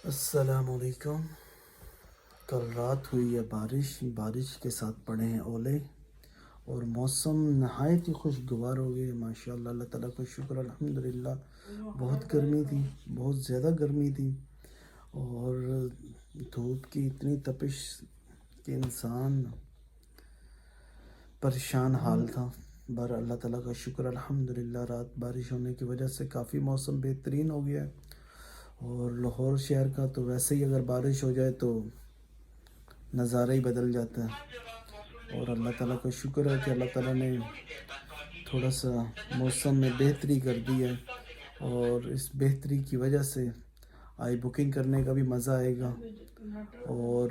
السلام علیکم۔ کل رات ہوئی ہے بارش کے ساتھ پڑے ہیں اولے، اور موسم نہایت ہی خوشگوار ہو گئے ماشاء اللہ۔ اللہ تعالیٰ کا شکر الحمدللہ۔ بہت گرمی تھی، بہت زیادہ گرمی تھی، اور دھوپ کی اتنی تپش کہ انسان پریشان حال تھا۔ اللہ تعالیٰ کا شکر الحمدللہ، رات بارش ہونے کی وجہ سے کافی موسم بہترین ہو گیا ہے۔ اور لاہور شہر کا تو ویسے ہی اگر بارش ہو جائے تو نظارہ ہی بدل جاتا ہے، اور اللہ تعالیٰ کا شکر ہے کہ اللہ تعالیٰ نے تھوڑا سا موسم میں بہتری کر دی ہے، اور اس بہتری کی وجہ سے آئی بکنگ کرنے کا بھی مزہ آئے گا، اور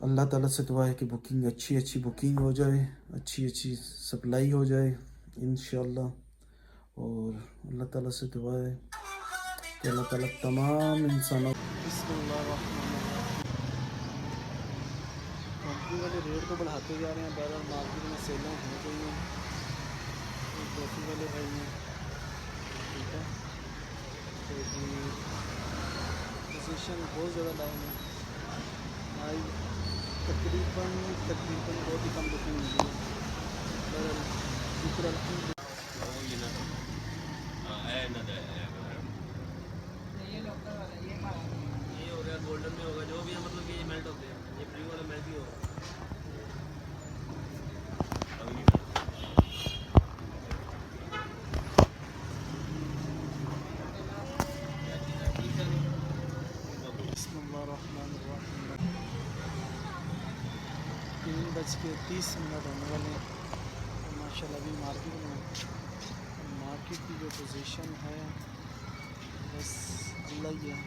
اللہ تعالیٰ سے دعا ہے کہ اچھی بکنگ ہو جائے، اچھی سپلائی ہو جائے انشاءاللہ۔ اور اللہ تعالیٰ سے دعا ہے کہ اللہ تعالیٰ تمام انسانوں بسم اللہ الرحمن الرحیم۔ کمپنی والے ریٹ تو بڑھاتے جا رہے ہیں، بہرحال مارکیٹ میں سیلیں ہو گئی ہیں۔ کافی والے بھائی ہیں، ٹھیک ہے، تو پوزیشن بہت زیادہ ڈاؤن ہے، آئی تقریباً بہت ہی کم بکنگ ملی ہے، بہرحال شکر الحمد۔ یہ ہو گیا گولڈن میں ہوگا جو بھی ہے، مطلب کہ یہ میلٹ ہوتے ہیں، یہ پری والا میلٹ ہی ہوگا۔ بسم اللہ الرحمن الرحیم۔ 3:30 ہونے والے ہیں، ماشاء اللہ ابھی مارکیٹ کی جو پوزیشن ہے بس اللہ ہی ہے،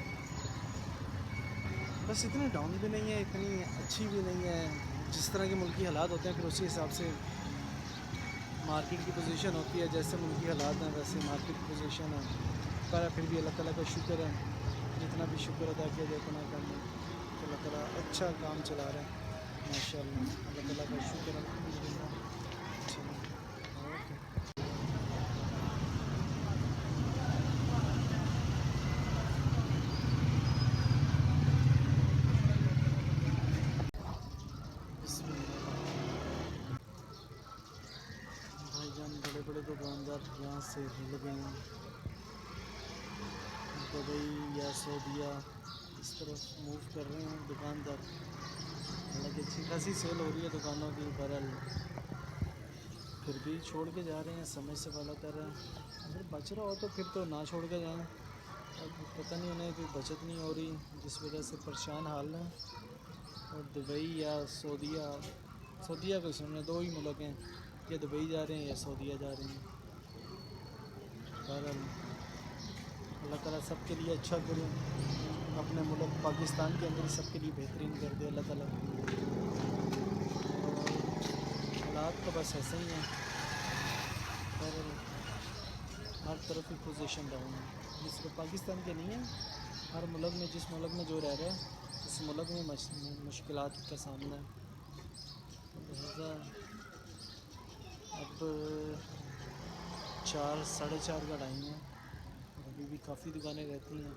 بس اتنی ڈاؤن بھی نہیں ہے، اتنی اچھی بھی نہیں ہے، جس طرح کے ملکی حالات ہوتے ہیں پھر اسی حساب سے مارکیٹ کی پوزیشن ہوتی ہے، جیسے ملکی حالات ہیں ویسے مارکیٹ کی پوزیشن ہے، پر پھر بھی اللہ تعالیٰ کا شکر ہے، جتنا بھی شکر ادا کیا جائے اتنا کم ہے کہ اللہ تعالیٰ اچھا کام چلا رہے ہیں ماشاء اللہ۔ اللہ تعالیٰ کا شکر الحمدللہ۔ اوکے، بسم اللہ۔ بھائی جان بڑے بڑے دکاندار یہاں سے ہل گئے ہیں، دبئی یا سعودیہ اس طرف موو کر رہے ہیں دکاندار، حالانکہ اچھی خاصی سیل ہو رہی ہے دکانوں کی، بہرحال پھر بھی چھوڑ کے جا رہے ہیں، سمجھ سے بالا کر رہے ہیں، اگر بچ رہا ہو تو پھر تو نہ چھوڑ کے جائیں، اب پتہ نہیں انہیں کوئی بچت نہیں ہو رہی جس وجہ سے پریشان حال ہیں، اور دبئی یا سعودیہ کو سمجھیں، دو ہی ملک ہیں، یا دبئی جا رہے ہیں یا سعودیہ جا رہے ہیں، بہرحال اللہ تعالیٰ سب کے لیے اچھا کرے، اپنے ملک پاکستان کے اندر سب کے لیے بہترین کر دے اللہ تعالیٰ، اور حالات تو بس ایسے ہی ہیں، بہرحال ہر طرف ہی پوزیشن ڈاؤن ہے، صرف پاکستان کے نہیں ہے، ہر ملک میں جس ملک میں جو رہ رہے ہیں اس ملک میں مشکلات کا سامنا ہے، لہذا اب 4 ساڑھے 4 کا ٹائم ہے، اور ابھی بھی کافی دکانیں رہتی ہیں،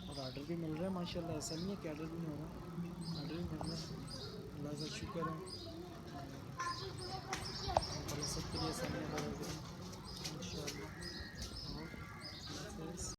اور آرڈر بھی مل رہا ہے ماشاء اللہ، ایسا نہیں ہے کہ آرڈر بھی نہیں ہو رہا، آرڈر بھی مل رہا ہے، اللہ کا شکر ہے، اللہ تعالیٰ سب کے لیے آسانیاں پیدا کریں انشاءاللہ۔